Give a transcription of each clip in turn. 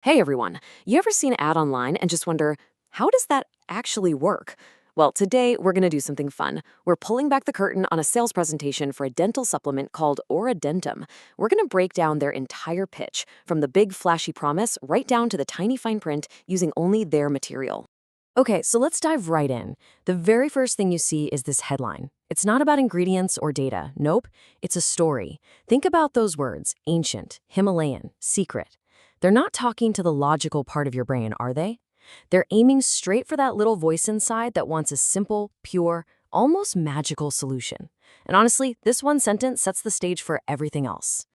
Hey everyone, you ever seen an ad online and just wonder, how does that actually work? Well, today we're going to do something fun. We're pulling back the curtain on a sales presentation for a dental supplement called Oradentum. We're going to break down their entire pitch, from the big flashy promise right down to the tiny fine print using only their material. Okay, so let's dive right in. The very first thing you see is this headline. It's not about ingredients or data. Nope, it's a story. Think about those words: ancient, Himalayan, secret. They're not talking to the logical part of your brain, are they? They're aiming straight for that little voice inside that wants a simple, pure, almost magical solution. And honestly, this one sentence sets the stage for everything else.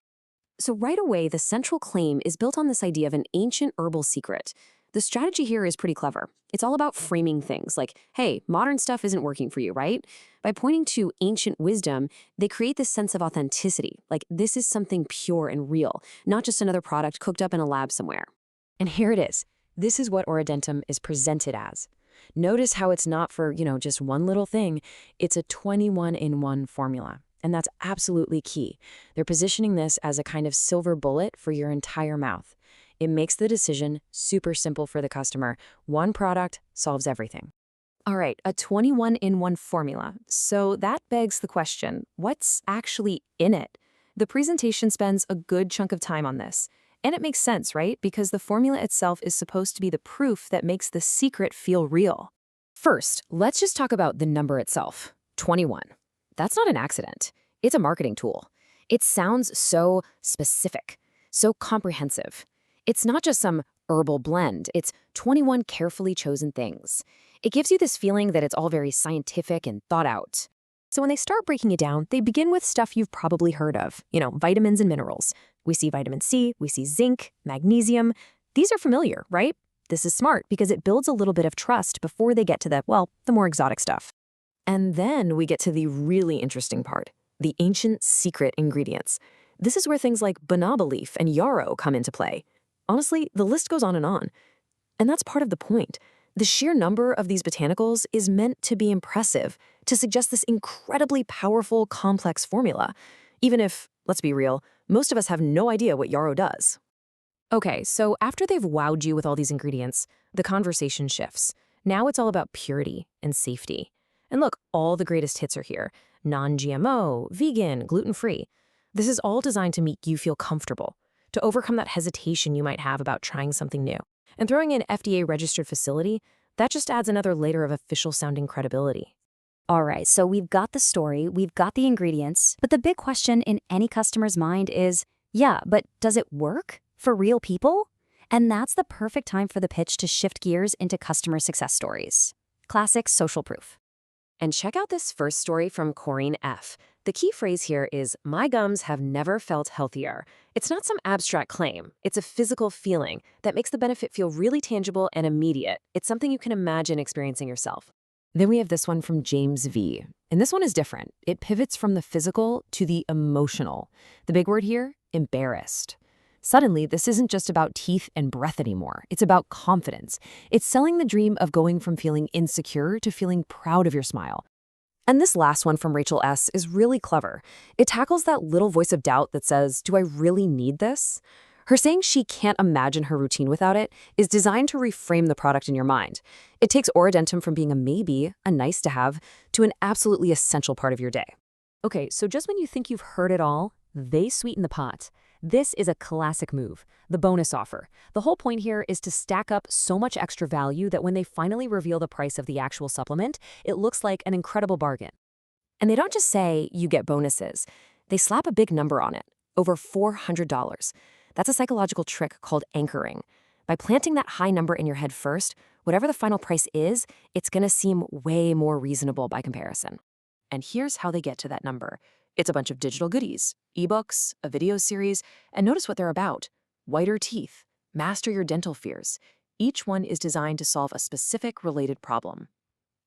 So right away, the central claim is built on this idea of an ancient herbal secret. The strategy here is pretty clever. It's all about framing things like, hey, modern stuff isn't working for you, right? By pointing to ancient wisdom, they create this sense of authenticity, like this is something pure and real, not just another product cooked up in a lab somewhere. And here it is. This is what Oradentum is presented as. Notice how it's not for, just one little thing. It's a 21-in-1 formula. And that's absolutely key. They're positioning this as a kind of silver bullet for your entire mouth. It makes the decision super simple for the customer. One product solves everything. All right, a 21-in-1 formula. So that begs the question, what's actually in it? The presentation spends a good chunk of time on this. And it makes sense, right? Because the formula itself is supposed to be the proof that makes the secret feel real. First, let's just talk about the number itself, 21. That's not an accident. It's a marketing tool. It sounds so specific, so comprehensive. It's not just some herbal blend. It's 21 carefully chosen things. It gives you this feeling that it's all very scientific and thought out. So when they start breaking it down, they begin with stuff you've probably heard of, vitamins and minerals. We see vitamin C, we see zinc, magnesium. These are familiar, right? This is smart because it builds a little bit of trust before they get to the more exotic stuff. And then we get to the really interesting part, the ancient secret ingredients. This is where things like banaba leaf and yarrow come into play. Honestly, the list goes on. And that's part of the point. The sheer number of these botanicals is meant to be impressive, to suggest this incredibly powerful, complex formula. Even if, let's be real, most of us have no idea what yarrow does. Okay, so after they've wowed you with all these ingredients, the conversation shifts. Now it's all about purity and safety. And look, all the greatest hits are here. Non-GMO, vegan, gluten-free. This is all designed to make you feel comfortable, to overcome that hesitation you might have about trying something new. And throwing in FDA-registered facility, that just adds another layer of official-sounding credibility. All right, so we've got the story, we've got the ingredients, but the big question in any customer's mind is, yeah, but does it work for real people? And that's the perfect time for the pitch to shift gears into customer success stories. Classic social proof. And check out this first story from Corinne F. The key phrase here is, my gums have never felt healthier. It's not some abstract claim. It's a physical feeling that makes the benefit feel really tangible and immediate. It's something you can imagine experiencing yourself. Then we have this one from James V. And this one is different. It pivots from the physical to the emotional. The big word here, embarrassed. Suddenly, this isn't just about teeth and breath anymore. It's about confidence. It's selling the dream of going from feeling insecure to feeling proud of your smile. And this last one from Rachel S. is really clever. It tackles that little voice of doubt that says, do I really need this? Her saying she can't imagine her routine without it is designed to reframe the product in your mind. It takes Oradentum from being a maybe, a nice to have, to an absolutely essential part of your day. Okay, so just when you think you've heard it all, they sweeten the pot. This is a classic move, the bonus offer. The whole point here is to stack up so much extra value that when they finally reveal the price of the actual supplement, it looks like an incredible bargain. And they don't just say you get bonuses. They slap a big number on it, over $400. That's a psychological trick called anchoring. By planting that high number in your head first, whatever the final price is, it's going to seem way more reasonable by comparison. And here's how they get to that number. It's a bunch of digital goodies, ebooks, a video series, and notice what they're about. Whiter teeth, master your dental fears. Each one is designed to solve a specific related problem.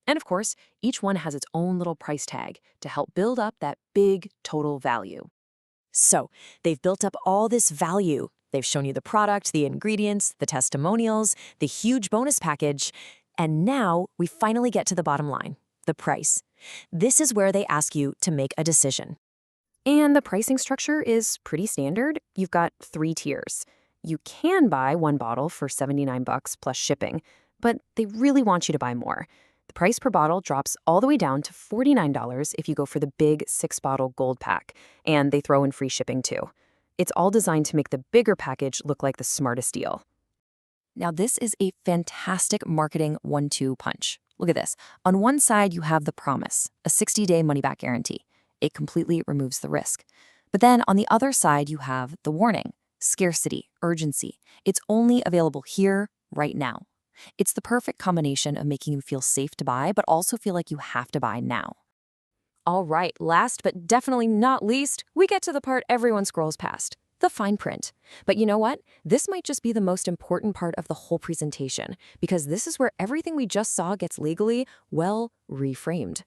And of course, each one has its own little price tag to help build up that big total value. So they've built up all this value. They've shown you the product, the ingredients, the testimonials, the huge bonus package. And now we finally get to the bottom line, the price. This is where they ask you to make a decision. And the pricing structure is pretty standard. You've got 3 tiers. You can buy one bottle for $79 plus shipping, but they really want you to buy more. The price per bottle drops all the way down to $49 if you go for the big 6-bottle gold pack, and they throw in free shipping too. It's all designed to make the bigger package look like the smartest deal. Now, this is a fantastic marketing 1-2 punch. Look at this. On one side, you have the promise, a 60-day money-back guarantee. It completely removes the risk. But then on the other side, you have the warning, scarcity, urgency. It's only available here, right now. It's the perfect combination of making you feel safe to buy, but also feel like you have to buy now. All right, last but definitely not least, we get to the part everyone scrolls past, the fine print. But you know what? This might just be the most important part of the whole presentation, because this is where everything we just saw gets legally, well, reframed.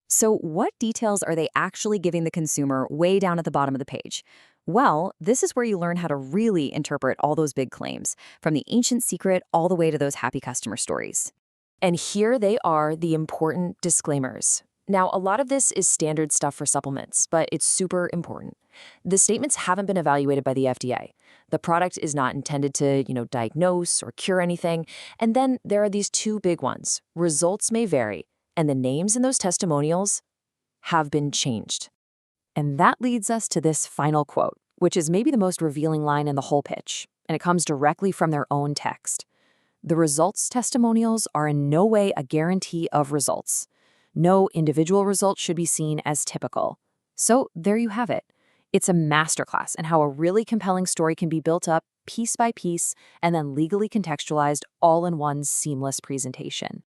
So what details are they actually giving the consumer way down at the bottom of the page? Well, this is where you learn how to really interpret all those big claims, from the ancient secret all the way to those happy customer stories. And here they are, the important disclaimers. Now, a lot of this is standard stuff for supplements, but it's super important. The statements haven't been evaluated by the FDA. The product is not intended to, diagnose or cure anything. And then there are these two big ones. Results may vary, and the names in those testimonials have been changed. And that leads us to this final quote, which is maybe the most revealing line in the whole pitch, and it comes directly from their own text. The results testimonials are in no way a guarantee of results. No individual result should be seen as typical. So there you have it. It's a masterclass in how a really compelling story can be built up piece by piece and then legally contextualized all in one seamless presentation.